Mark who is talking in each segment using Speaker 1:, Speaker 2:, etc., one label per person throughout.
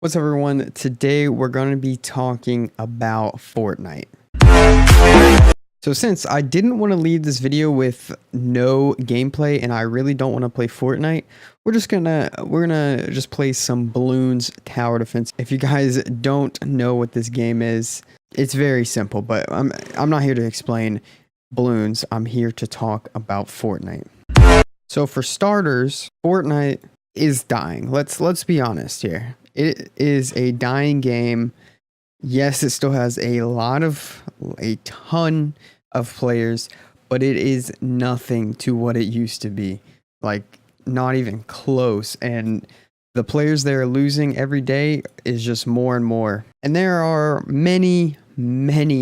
Speaker 1: What's up, everyone? Today we're going to be talking about Fortnite. So since I didn't want to leave this video with no gameplay and I really don't want to play Fortnite, we're gonna just play some Balloons Tower Defense. If you guys don't know what this game is, it's very simple, but I'm not here to explain balloons. I'm here to talk about Fortnite. So for starters, Fortnite is dying. Let's be honest here. It is a dying game. Yes, it still has a ton of players, but it is nothing to what it used to be. Like, not even close. And the players they're losing every day is just more and more. And there are many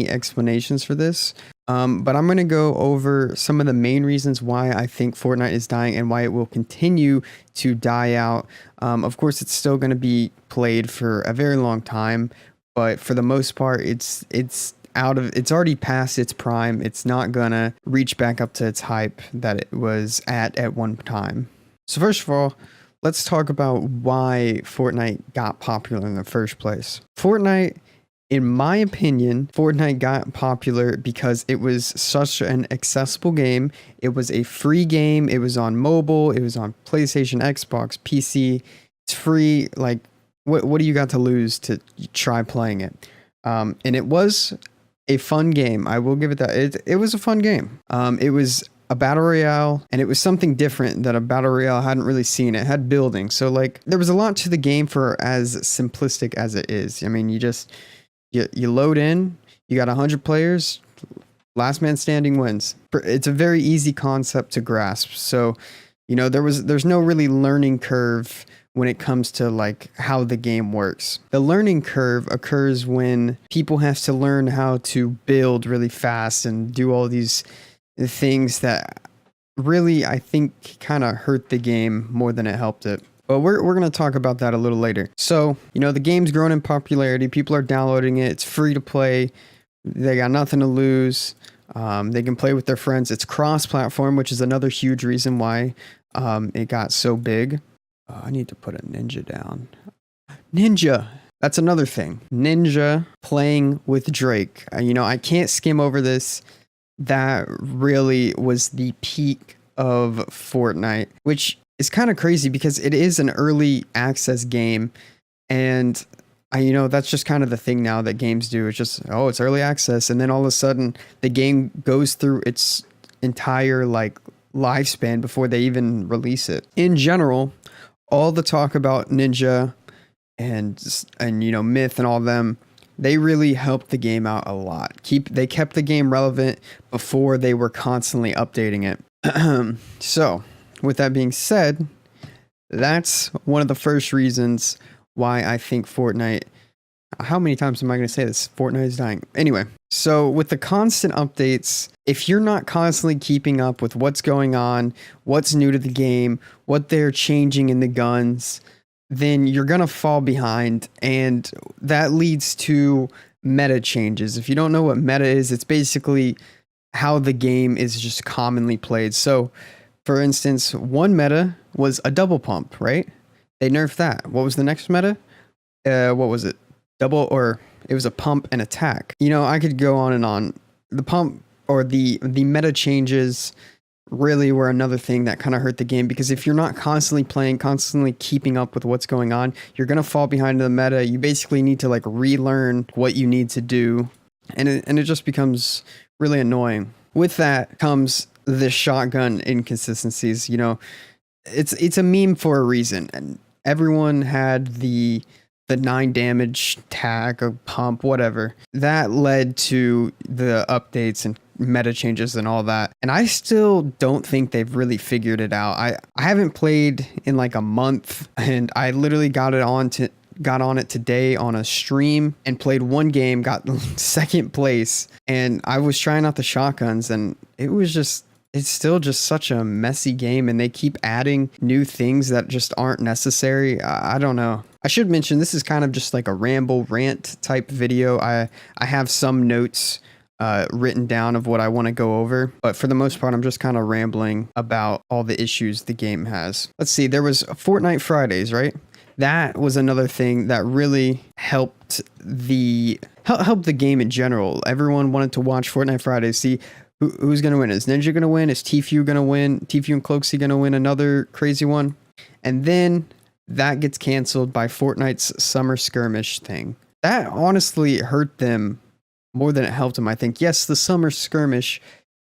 Speaker 1: explanations for this. But I'm going to go over some of the main reasons why I think Fortnite is dying and why it will continue to die out. Of course, it's still going to be played for a very long time, but for the most part, it's already past its prime. It's not going to reach back up to its hype that it was at one time. So first of all, let's talk about why Fortnite got popular in the first place. In my opinion, Fortnite got popular because it was such an accessible game. It was a free game. It was on mobile. It was on PlayStation, Xbox, PC. It's free. Like, what do you got to lose to try playing it? And it was a fun game. I will give it that. It was a fun game. It was a battle royale, and it was something different that a battle royale hadn't really seen. It had building. So, like, there was a lot to the game for as simplistic as it is. I mean, you load in, you got 100 players, last man standing wins. It's a very easy concept to grasp. So, there's no really learning curve when it comes to like how the game works. The learning curve occurs when people have to learn how to build really fast and do all these things that really, I think, kind of hurt the game more than it helped it. But we're going to talk about that a little later. So, the game's grown in popularity. People are downloading it. It's free to play. They got nothing to lose. They can play with their friends. It's cross-platform, which is another huge reason why it got so big. I need to put a ninja down. Ninja! That's another thing. Ninja playing with Drake. I can't skim over this. That really was the peak of Fortnite, which it's kind of crazy because it is an early access game, and that's just kind of the thing now that games do. It's just, it's early access, and then all of a sudden the game goes through its entire like lifespan before they even release it. In general, all the talk about Ninja and Myth and all them, they really helped the game out a lot. They kept the game relevant before they were constantly updating it. So, with that being said, that's one of the first reasons why I think Fortnite... How many times am I going to say this? Fortnite is dying. Anyway, so with the constant updates, if you're not constantly keeping up with what's going on, what's new to the game, what they're changing in the guns, then you're going to fall behind, and that leads to meta changes. If you don't know what meta is, it's basically how the game is just commonly played. So, for instance, one meta was a double pump, right? They nerfed that. What was the next meta? What was it? It was a pump and attack. I could go on and on. The pump or the meta changes really were another thing that kind of hurt the game, because if you're not constantly playing, constantly keeping up with what's going on, you're going to fall behind the meta. You basically need to like relearn what you need to do, and it just becomes really annoying. With that comes the shotgun inconsistencies. It's a meme for a reason, and everyone had the 9 damage tag or pump, whatever. That led to the updates and meta changes and all that. And I still don't think they've really figured it out. I haven't played in like a month, and I literally got on it today on a stream and played one game, got second place, and I was trying out the shotguns, and it's still just such a messy game, and they keep adding new things that just aren't necessary. I don't know. I should mention, this is kind of just like a rant type video. I have some notes written down of what I want to go over, but for the most part, I'm just kind of rambling about all the issues the game has. Let's see, there was Fortnite Fridays, right? that was another thing that really helped the game in general. Everyone wanted to watch Fortnite Fridays, see who's going to win. Is Ninja going to win? Is Tfue going to win? Tfue and Cloaksy going to win another crazy one? And then that gets canceled by Fortnite's summer skirmish thing. That honestly hurt them more than it helped them, I think. Yes, the summer skirmish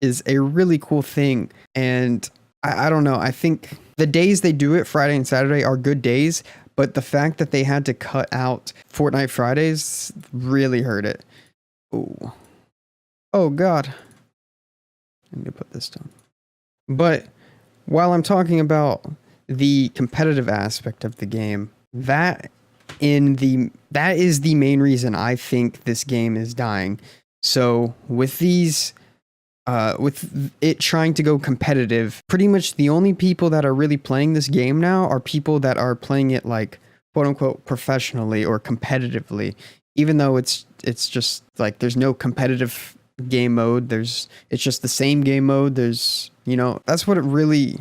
Speaker 1: is a really cool thing. And I don't know. I think the days they do it, Friday and Saturday, are good days. But the fact that they had to cut out Fortnite Fridays really hurt it. Ooh. Oh, God. I need to put this down. But while I'm talking about the competitive aspect of the game, that is the main reason I think this game is dying. So with it trying to go competitive, pretty much the only people that are really playing this game now are people that are playing it like quote unquote professionally or competitively, even though it's just like there's no competitive game mode. It's just the same game mode. That's what it really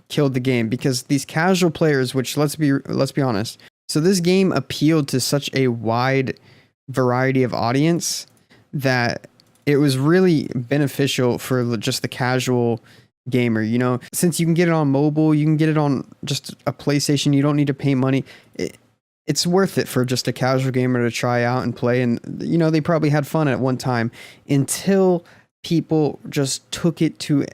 Speaker 1: killed the game, because these casual players, which let's be honest, so this game appealed to such a wide variety of audience that it was really beneficial for just the casual gamer. Since you can get it on mobile, you can get it on just a PlayStation, you don't need to pay money. It's worth it for just a casual gamer to try out and play. And, they probably had fun at one time until people just took it to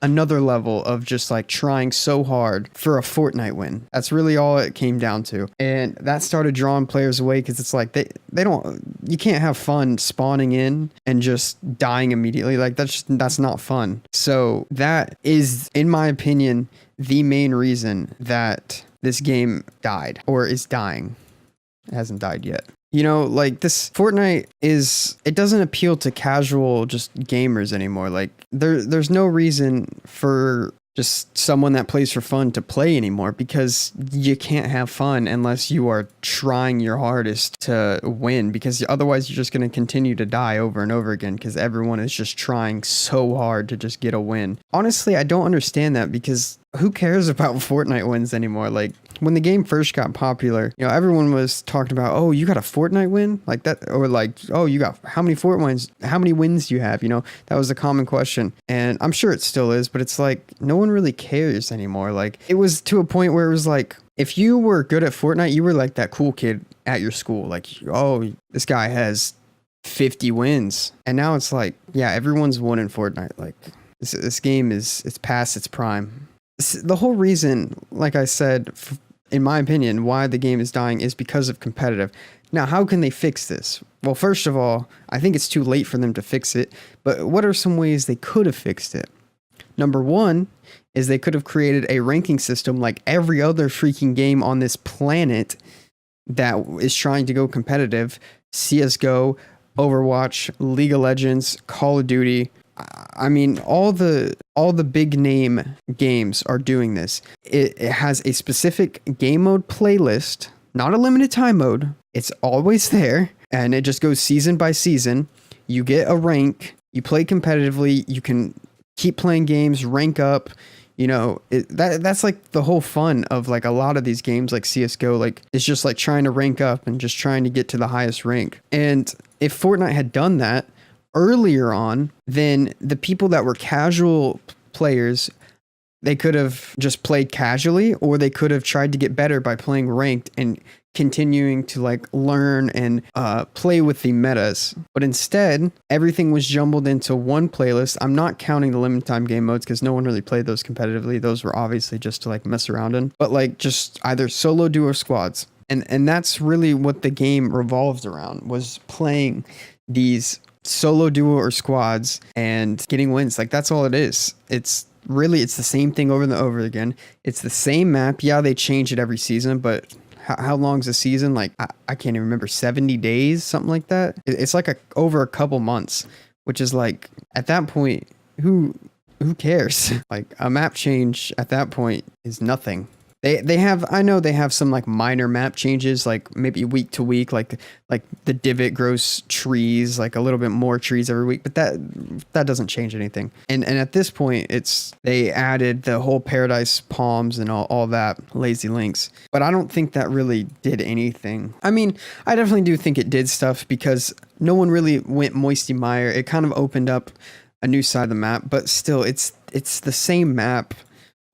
Speaker 1: another level of just like trying so hard for a Fortnite win. That's really all it came down to. And that started drawing players away, because it's like you can't have fun spawning in and just dying immediately. Like that's not fun. So that is, in my opinion, the main reason that this game died, or is dying. It hasn't died yet. Like this Fortnite it doesn't appeal to casual just gamers anymore. Like there's no reason for just someone that plays for fun to play anymore, because you can't have fun unless you are trying your hardest to win, because otherwise you're just going to continue to die over and over again, because everyone is just trying so hard to just get a win. Honestly, I don't understand that, because who cares about Fortnite wins anymore? Like when the game first got popular, everyone was talking about, oh, you got a Fortnite win like that, or like, oh, you got how many wins do you have? That was a common question, and I'm sure it still is, but it's like no one really cares anymore. Like it was to a point where it was like, if you were good at Fortnite, you were like that cool kid at your school. Like, oh, this guy has 50 wins, and now it's like, yeah, everyone's won in Fortnite. Like this game it's past its prime. The whole reason, like I said, in my opinion, why the game is dying is because of competitive. Now, how can they fix this? Well, first of all, I think it's too late for them to fix it, but what are some ways they could have fixed it? Number one is they could have created a ranking system like every other freaking game on this planet that is trying to go competitive. CSGO, Overwatch, League of Legends, Call of Duty. I mean, all the big name games are doing this. It has a specific game mode playlist, not a limited time mode. It's always there, and it just goes season by season. You get a rank, you play competitively, you can keep playing games, rank up. That's like the whole fun of like a lot of these games, like CSGO. Like it's just like trying to rank up and just trying to get to the highest rank. And if Fortnite had done that earlier on, then the people that were casual players, they could have just played casually, or they could have tried to get better by playing ranked and continuing to like learn and play with the metas. But instead, everything was jumbled into one playlist. I'm not counting the limited time game modes, because no one really played those competitively. Those were obviously just to like mess around in, but like just either solo, duo, or squads. And that's really what the game revolved around, was playing these solo, duo, or squads and getting wins. Like that's all it is. It's the same thing over and over again. It's the same map. Yeah, they change it every season, but how long's a season? Like I can't even remember, 70 days, something like that. It's like over a couple months, which is like, at that point, who cares? Like a map change at that point is nothing. They have, I know they have some like minor map changes, like maybe week to week, like the divot grows trees, like a little bit more trees every week, but that doesn't change anything. And at this point, they added the whole paradise palms and all that lazy links, but I don't think that really did anything. I mean, I definitely do think it did stuff because no one really went Moisty Mire. It kind of opened up a new side of the map, but still, it's the same map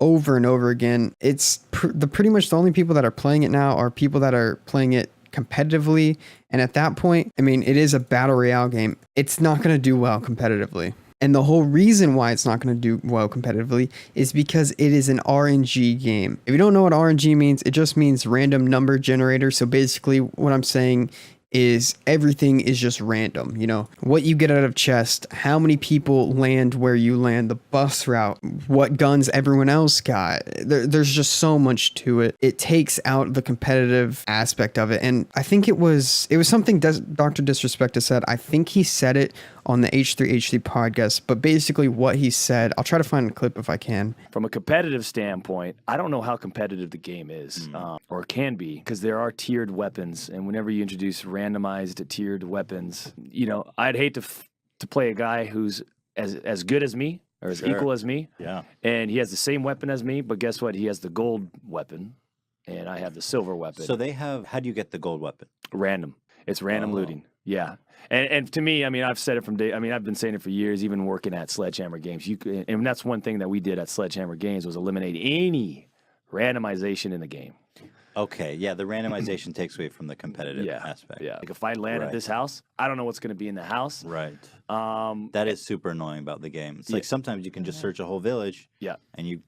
Speaker 1: over and over again. It's pretty much the only people that are playing it now are people that are playing it competitively. And at that point, I mean, it is a battle royale game. It's not going to do well competitively. And the whole reason why it's not going to do well competitively is because it is an RNG game. If you don't know what RNG means, it just means random number generator. So basically what I'm saying is everything is just random, you know, what you get out of chest, how many people land where you land, the bus route, what guns everyone else got. There's just so much to it. It takes out the competitive aspect of it. And I think it was something Dr. Disrespect has said. I think he said it on the H3H3 podcast, but basically what he said, I'll try to find a clip if I can.
Speaker 2: From a competitive standpoint, I don't know how competitive the game is, or can be, because there are tiered weapons, and whenever you introduce randomized tiered weapons, you know, I'd hate to play a guy who's as good as me, or as equal as me, and he has the same weapon as me, but guess what? He has the gold weapon, and I have the silver weapon.
Speaker 3: So how do you get the gold weapon?
Speaker 2: Random. It's random looting. Yeah. And to me, I mean, I've said it from day. I mean, I've been saying it for years, even working at Sledgehammer Games. And that's one thing that we did at Sledgehammer Games was eliminate any randomization in the game.
Speaker 3: Okay, yeah, the randomization takes away from the competitive aspect.
Speaker 2: Yeah, like if I land at this house, I don't know what's going to be in the house.
Speaker 3: Right. That is super annoying about the game. It's like sometimes you can just search a whole village.
Speaker 2: Yeah.
Speaker 3: And you.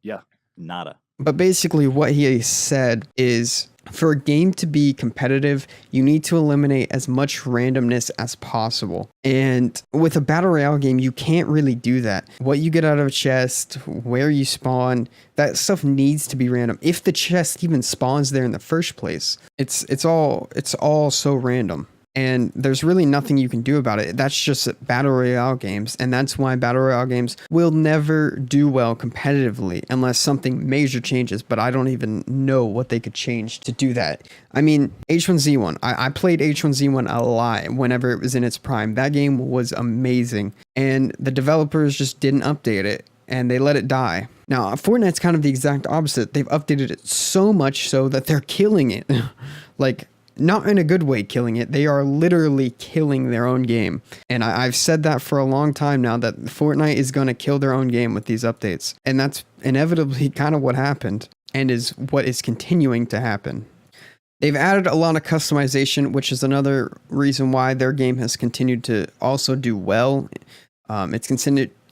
Speaker 2: Yeah.
Speaker 3: Nada.
Speaker 1: But basically what he said is, for a game to be competitive, you need to eliminate as much randomness as possible. And with a battle royale game, you can't really do that. What you get out of a chest, where you spawn, that stuff needs to be random. If the chest even spawns there in the first place, it's all so random. And there's really nothing you can do about it. That's just battle royale games. And that's why battle royale games will never do well competitively unless something major changes. But I don't even know what they could change to do that. I mean, H1Z1. I played H1Z1 a lot whenever it was in its prime. That game was amazing. And the developers just didn't update it. And they let it die. Now, Fortnite's kind of the exact opposite. They've updated it so much so that they're killing it. Like, not in a good way killing it. They are literally killing their own game. And I've said that for a long time now, that Fortnite is going to kill their own game with these updates. And that's inevitably kind of what happened and is what is continuing to happen. They've added a lot of customization, which is another reason why their game has continued to also do well. It's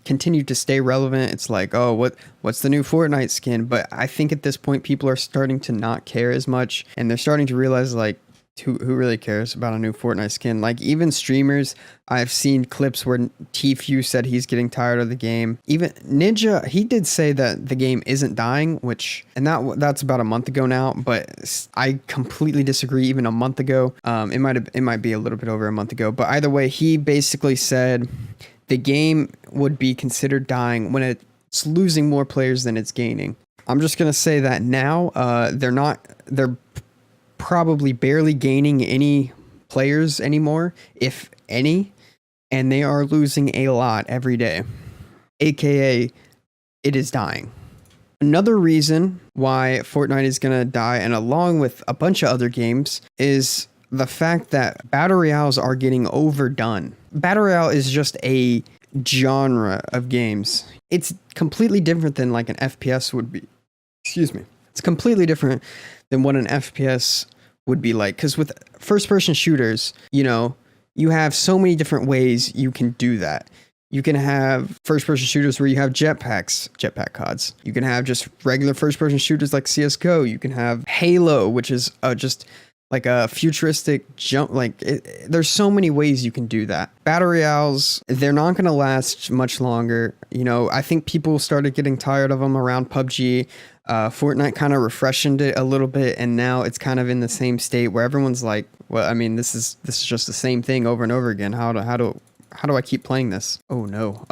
Speaker 1: continued to stay relevant. It's like, oh, what's the new Fortnite skin? But I think at this point, people are starting to not care as much. And they're starting to realize, like, who really cares about a new Fortnite skin? Like, even streamers, I've seen clips where Tfue said he's getting tired of the game. Even Ninja, he did say that the game isn't dying, and that's about a month ago now, but I completely disagree. Even a month ago, it might be a little bit over a month ago, but either way, he basically said the game would be considered dying when it's losing more players than it's gaining. I'm just going to say that now, they're probably barely gaining any players anymore, if any, and they are losing a lot every day, aka it is dying. Another reason why Fortnite is going to die, and along with a bunch of other games, is the fact that battle royales are getting overdone. Battle royale is just a genre of games. It's completely different than like an FPS would be. Excuse me. It's completely different than what an FPS would be like. Because with first-person shooters, you know, you have so many different ways you can do that. You can have first-person shooters where you have jetpack CODs. You can have just regular first-person shooters like CSGO. You can have Halo, which is just like a futuristic jump. Like, there's so many ways you can do that. Battle royales, they're not going to last much longer. You know, I think people started getting tired of them around PUBG. Fortnite kind of refreshened it a little bit, and now it's kind of in the same state where everyone's like, well, I mean, this is just the same thing over and over again. How do I keep playing this? Oh no,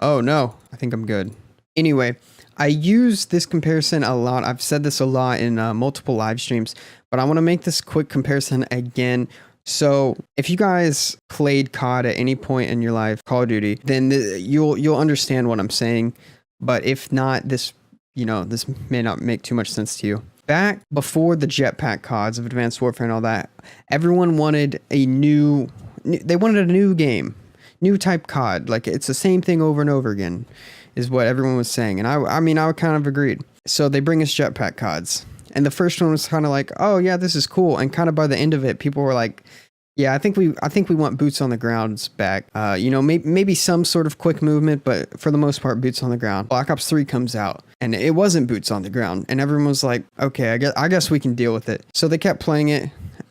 Speaker 1: I think I'm good. Anyway, I use this comparison a lot. I've said this a lot in multiple live streams, but I want to make this quick comparison again. So if you guys played COD at any point in your life, Call of Duty, then you'll understand what I'm saying. But if not, this may not make too much sense to you. Back before the jetpack CODs of Advanced Warfare and all that, everyone wanted they wanted a new game, new type COD. Like it's the same thing over and over again, is what everyone was saying. And I mean, I kind of agreed. So they bring us jetpack CODs. And the first one was kind of like, oh yeah, this is cool. And kind of by the end of it, people were like, yeah, I think we want boots on the grounds back. Maybe some sort of quick movement, but for the most part, boots on the ground. Black Ops 3 comes out, and it wasn't boots on the ground, and everyone was like, okay, I guess we can deal with it. So they kept playing it.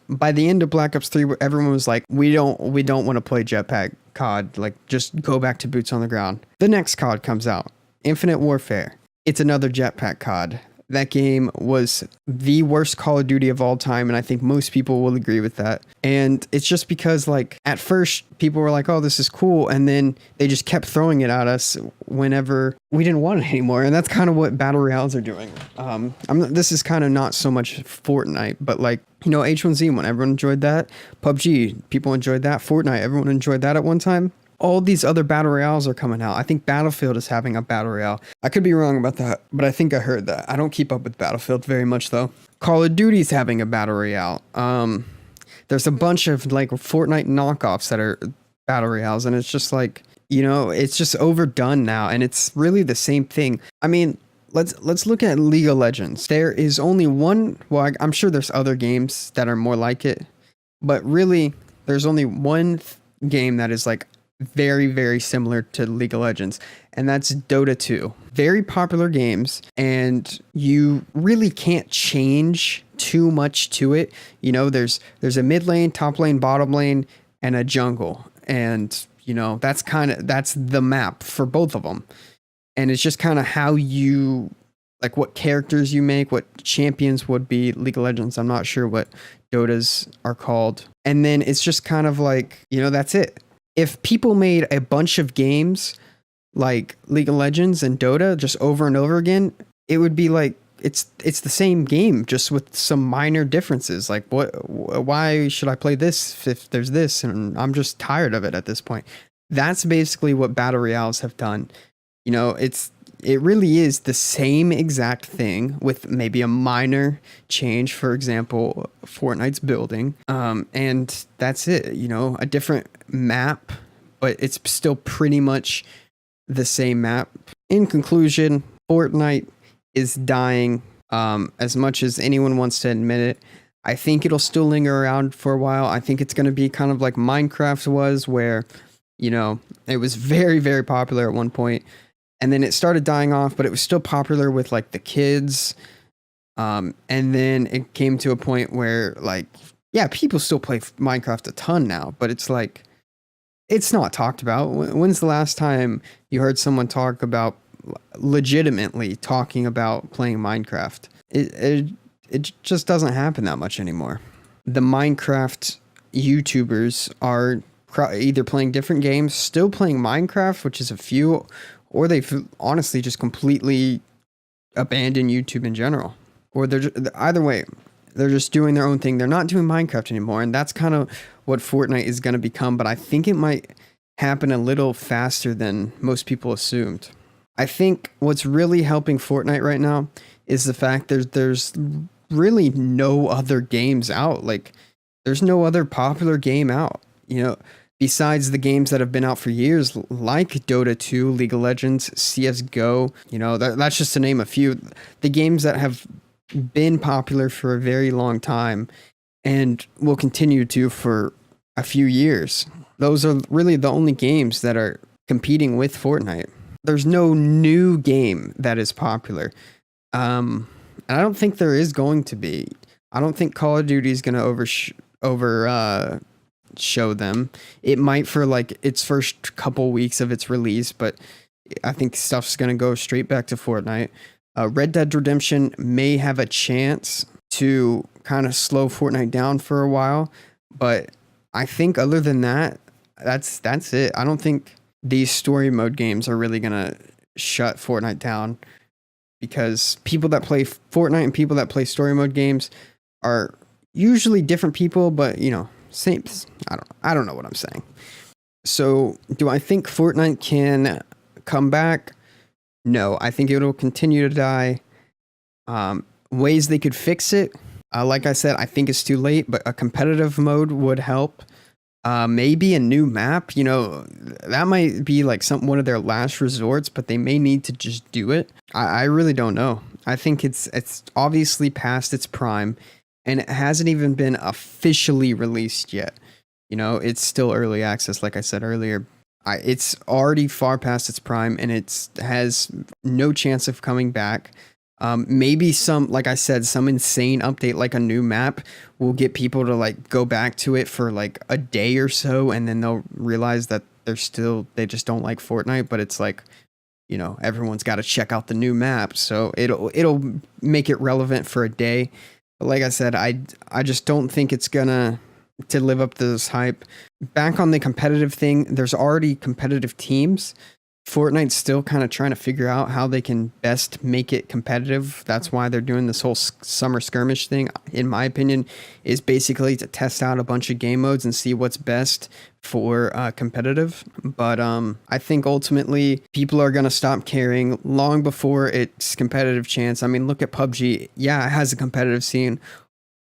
Speaker 1: By the end of Black Ops 3, everyone was like, we don't want to play jetpack COD. Like, just go back to boots on the ground. The next COD comes out, Infinite Warfare. It's another jetpack COD. That game was the worst Call of Duty of all time, and I think most people will agree with that. And it's just because, like, at first, people were like, oh, this is cool, and then they just kept throwing it at us whenever we didn't want it anymore, and that's kind of what Battle Royales are doing. This is kind of not so much Fortnite, but, like, H1Z1, everyone enjoyed that. PUBG, people enjoyed that. Fortnite, everyone enjoyed that at one time. All these other battle royales are coming out. I think Battlefield is having a battle royale. I could be wrong about that, but I think I heard that. I don't keep up with Battlefield very much though. Call of Duty's having a battle royale. There's a bunch of like Fortnite knockoffs that are battle royales, and it's just like, it's just overdone now, and it's really the same thing. I mean, let's look at League of Legends. There is only one. Well, I'm sure there's other games that are more like it, but really, there's only one game that is like very, very similar to League of Legends, and that's Dota 2. Very popular games, and you really can't change too much to it. There's a mid lane, top lane, bottom lane, and a jungle, and that's the map for both of them. And it's just kind of how you, like, what characters you make, what champions would be. League of Legends, I'm not sure what Dotas are called. And then it's just kind of like, that's it. If people made a bunch of games like League of Legends and Dota just over and over again, it would be like it's the same game just with some minor differences. Like why should I play this if there's this? And I'm just tired of it at this point. That's basically what battle royales have done. It really is the same exact thing with maybe a minor change. For example, Fortnite's building, and that's it. A different map, but it's still pretty much the same map. In conclusion, Fortnite is dying. As much as anyone wants to admit it, I think it'll still linger around for a while. I think it's going to be kind of like Minecraft was, where it was very, very popular at one point. And then it started dying off, but it was still popular with like the kids. And then it came to a point where like, yeah, people still play Minecraft a ton now, but it's like, it's not talked about. When's the last time you heard someone talk about legitimately talking about playing Minecraft? It just doesn't happen that much anymore. The Minecraft YouTubers are either playing different games, still playing Minecraft, which is a few, or they've honestly just completely abandoned YouTube in general. Or either way, they're just doing their own thing. They're not doing Minecraft anymore, and that's kind of what Fortnite is going to become, but I think it might happen a little faster than most people assumed. I think what's really helping Fortnite right now is the fact there's really no other games out. Like, there's no other popular game out, besides the games that have been out for years, like Dota 2, League of Legends, CSGO. That's just to name a few. The games that have been popular for a very long time and will continue to for a few years. Those are really the only games that are competing with Fortnite. There's no new game that is popular. And I don't think there is going to be. I don't think Call of Duty is going to show them. It might for like its first couple weeks of its release, but I think stuff's going to go straight back to Fortnite. Red Dead Redemption may have a chance to kind of slow Fortnite down for a while, but I think other than that, that's it. I don't think these story mode games are really going to shut Fortnite down. because people that play Fortnite and people that play story mode games are usually different people, but you know, same. I don't know what I'm saying. So, do I think Fortnite can come back? No, I think it'll continue to die. Ways they could fix it, like I said, I think it's too late, but a competitive mode would help. Maybe a new map, you know, that might be like one of their last resorts, but they may need to just do it. I really don't know. I think it's obviously past its prime, and it hasn't even been officially released yet. You know, it's still early access, like I said earlier. It's already far past its prime, and has no chance of coming back. Maybe like I said, some insane update, like a new map, will get people to like go back to it for like a day or so, and then they'll realize that they just don't like Fortnite. But it's like, you know, everyone's got to check out the new map, so it'll make it relevant for a day. But like I said, I just don't think it's gonna to live up to this hype. Back on the competitive thing, there's already competitive teams. Fortnite's still kind of trying to figure out how they can best make it competitive. That's why they're doing this whole summer skirmish thing, in my opinion, is basically to test out a bunch of game modes and see what's best for competitive. But I think ultimately people are going to stop caring long before its competitive chance. I mean, look at PUBG. Yeah, it has a competitive scene.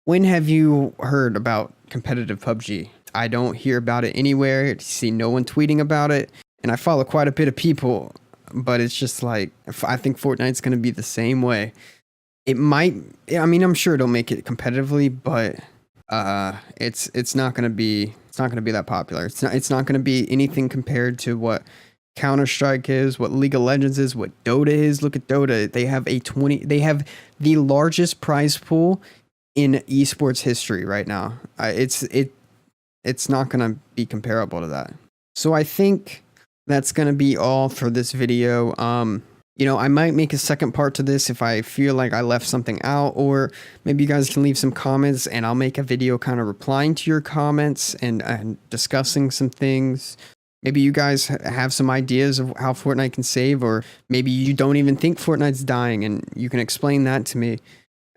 Speaker 1: When have you heard about competitive PUBG? I don't hear about it anywhere. I see no one tweeting about it. And I follow quite a bit of people, but it's just like, I think Fortnite's going to be the same way. It might, I mean, I'm sure it'll make it competitively, but it's not going to be that popular. It's not going to be anything compared to what Counter-Strike is, what League of Legends is, what Dota is. Look at Dota. They have the largest prize pool in esports history right now. It's not going to be comparable to that. So I think that's going to be all for this video. You know, I might make a second part to this if I feel like I left something out, or maybe you guys can leave some comments and I'll make a video kind of replying to your comments and discussing some things. Maybe you guys have some ideas of how Fortnite can save, or maybe you don't even think Fortnite's dying and you can explain that to me.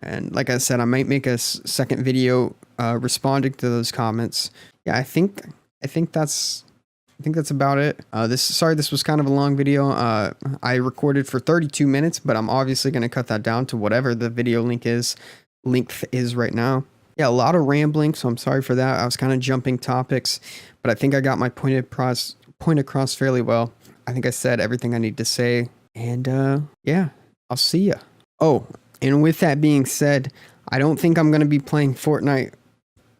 Speaker 1: And like I said, I might make a second video responding to those comments. Yeah, I think that's about it. This was kind of a long video. I recorded for 32 minutes, but I'm obviously going to cut that down to whatever the video length is right now. Yeah, a lot of rambling, so I'm sorry for that. I was kind of jumping topics, but I think I got my point across fairly well. I think I said everything I need to say, and yeah, I'll see ya. Oh, and with that being said, I don't think I'm going to be playing Fortnite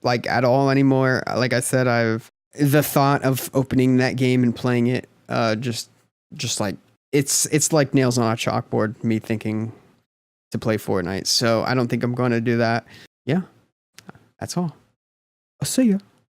Speaker 1: like at all anymore. Like I said, the thought of opening that game and playing it, just like it's like nails on a chalkboard, me thinking to play Fortnite. So I don't think I'm going to do that. Yeah, that's all. I'll see ya.